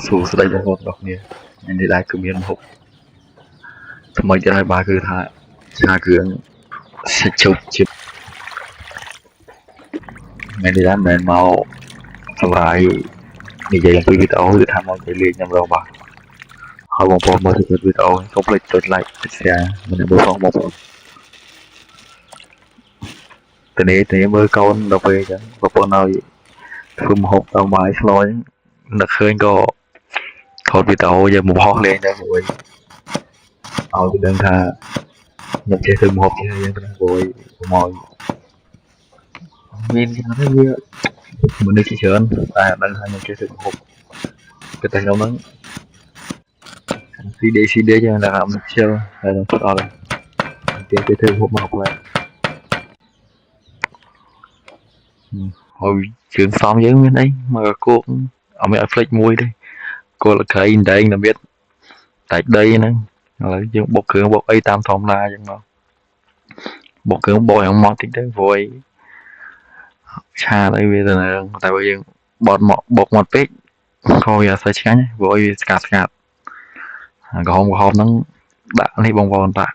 Số đây là một đọc nè anh đi lại cứ miền hộp mấy cái này ba cứ thả cha cường sẽ chụp chụp ngày đi làm mình mau lại như vậy là tôi biết ấu thì tham cái liền nhầm đâu bà họ còn phong mới thực biết ấu không lấy tốt lại xe mình đã bố phong một từ này mới câu đọc về chứ và con nào phun hộp tàu máy nói là khơi có thôi bị tàu giờ một hót lên đó rồi ở đơn tha nhập chơi từ một chơi dân rồi mọi nhìn thì nó thấy như mình đi chơi tại đang thay nhập chơi từ một cái tay đâu nó CD cho là làm chơi là làm tốt rồi cái thứ một học lại hồi trường xóm với bên đấy mà cô ở mẹ flex mui đây cô là cái in đây là biết tại đây nữa là dùng bộ cửa bộ ấy tam thòng la chẳng nó bộ cửa bộ hàng mọt tính đấy vội cha đây bây giờ là tại bây giờ bọt một pết coi giờ sẽ chán vội scat có hôm nó đã lấy bông bông tạ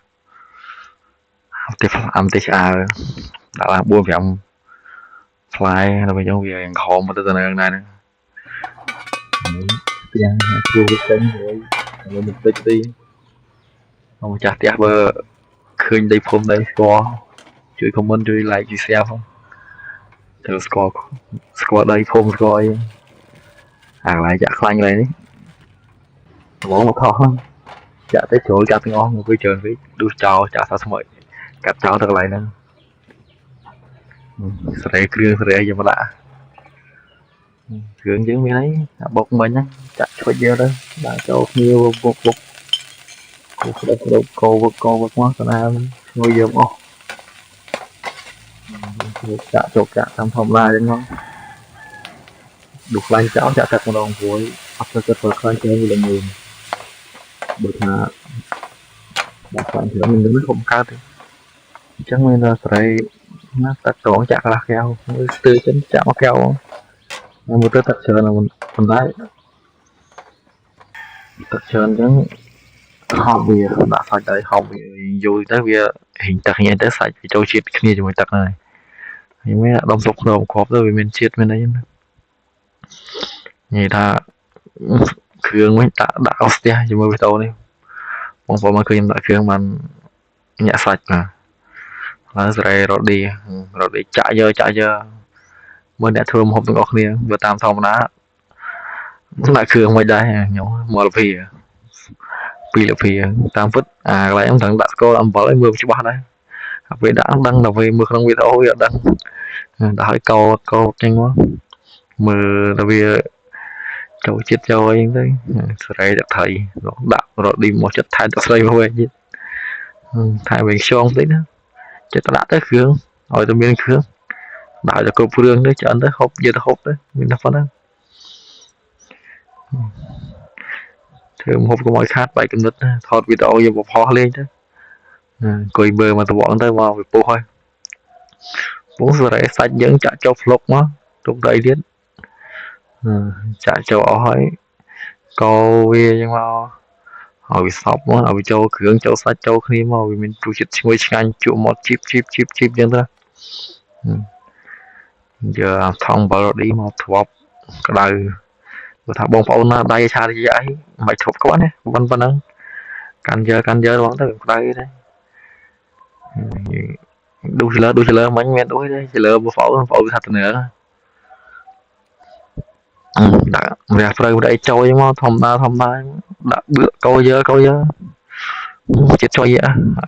tiếp âm tiếp đã làm buôn phạm fly là bây giờ về hồn mà tới giờ này nữa tiếng chua cái cánh rồi một tích đi không chặt tiếc bơ khơi đây phôm đây scoreជួយ comment ជួយ like ជួយ share ផងទៅ score đây phôm score អាកន្លែងចាក់ខ្លាញ់កន្លែងនេះហ្មងមកខុសចាក់ទៅជ្រុលចាក់ទាំងអស់មកវាច្រើនពេកដួសចោលចាក់សាស្មើកាត់ចោលទៅកន្លែងហ្នឹងស្រែគ្រឿងស្រែយកមកដាក់គ្រឿងយើងមានអីបុកមិញហ្នឹងចាក់ឆ្វិចយកទៅដាក់ចូលគ្នាបុកកោវឹកមកស្នាមងុយយកអស់ចាក់ចូលចាក់តាមធម្មតាអញ្ចឹងមកដុសខ្លាញ់ចោលចាក់ទឹកម្ដងព្រួយអត់ទៅចិត្តខ្លាញ់ចេញវាល្ងើបើថាដាក់ខ្លាញ់ច្រើនមិនដឹងខ្ញុំកើតទេអញ្ចឹងមានតែស្រីណាទឹកត្រង់ចាក់កន្លះកែវស្ទើរចិនចាក់មកកែវមកទៅទឹកច្រើនមិនដែរទឹកច្រើនអញ្ចឹងហប់វាដាក់សាច់ទៅហប់វាយូរទៅវាហិញទឹកញ៉ៃទៅសាច់វាចូលជាតិគ្នាជាមួយទឹកហើយខ្ញុំមានដុំសុកក្នុងគ្រាប់ទៅវាមានជាតិមានអីហ្នឹងនិយាយថាគ្រឿងវិញដាក់អស់ផ្ទះជាមួយវីដេអូនេះបងប្អូនមកឃើញខ្ញុំដាក់គ្រឿងបានញាក់សាច់ណាហើយស្រែរ៉ូឌីចាក់យកមើលអ្នកធ្វើម្ហូបទាំងអស់គ្នាវាតាមធម្មតាដាក់គ្រឿងមិនដែរខ្ញុំមកលភីពីលភីតាមពិតអាកន្លែងហ្នឹងដាក់ស្ករអំបិលឲ្យមើលច្បាស់ដែរពេលដាក់ដឹងដល់ពេលមើលក្នុងវីដេអូវាអត់ដឹងដាក់ឲ្យកោចេញមកមើលដល់វាចូលចិត្តចូលអីទៅស្រែដាក់ថៃដាក់រ៉ូឌីមកចិត្តថែទឹកស្រីមកវិញទៀតថែវិញខ្យងតិចណាចិត្តដាក់ទៅគ្រឿងឲ្យតែមានគ្រឿងដាក់ទៅគ្រប់គ្រឿងទៅច្រើនទៅហូបយកទៅហូបទៅមានតែប៉ុណ្ណឹងធ្វើម្ហូបកុំឲ្យខាតបែកកំណត់ថតវីដេអូយកមកផុសលេងទៅអង្គុយមើលមកតវងទៅមកវាពុះហើយពុះស្រែសាច់យើងចាក់ចូលភ្លុកមកទុកទៅអីទៀតចាក់ចូលអស់ហើយកោវាចឹងមកឲ្យវាសប់មកឲ្យវាចូលគ្រឿងចូលសាច់ចូលគ្នាមកវាមានរសជាតិឈ្ងុយឆ្ងាញ់ជក់មាត់ជីបចឹងទៅយកថងបាល់ឌីមកធ្វាប់ក្តៅបើថាបងប្អូនណាដៃឆារយៈអីមិនធ្វាប់គាត់ណាប៉ុណ្ណឹងកាន់យកហ្មងទៅក្តៅទេដួសលើមិញមានដួសទេជលើបងប្អូនថាទៅnữaដាក់វាព្រៅអីចូលមកធម្មតាដាក់បឿកកោយើចិត្តជួយ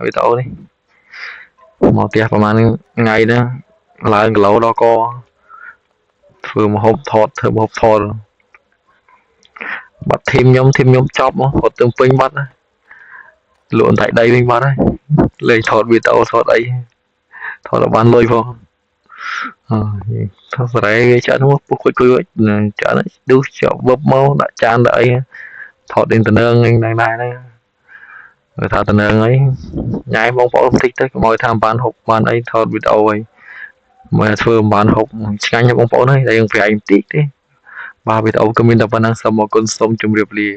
វីដេអូនេះមកផ្ទះប្រហែលថ្ងៃហ្នឹងឡើងគីឡូដល់កធ្វើម្ហូបថតបាត់ធីមខ្ញុំចប់មកគាត់ទៅពេញបាត់លក់តែដីវិញបាត់ហើយលេងថតវីដេអូថតអីថតបានលុយផងថតស្រែវាចាក់នោះពុះគួយចាក់ដួសចប់វឹបមកដាក់ចានដាក់អីថតអ៊ីនធឺណិតហ្នឹងដែរបើថាតំណឹងអីញ៉ៃបងប្អូនបន្តិចទៅកុំឲ្យថាបានហូបបានអីថតវីដេអូអីមើលធ្វើបានហូបឆ្ងាញ់បងប្អូនហើយតែយើងប្រែបន្តិចទេ បាទវីដេអូក៏មានតែប៉ុណ្ណឹងសូមអរគុណសូមជម្រាបលា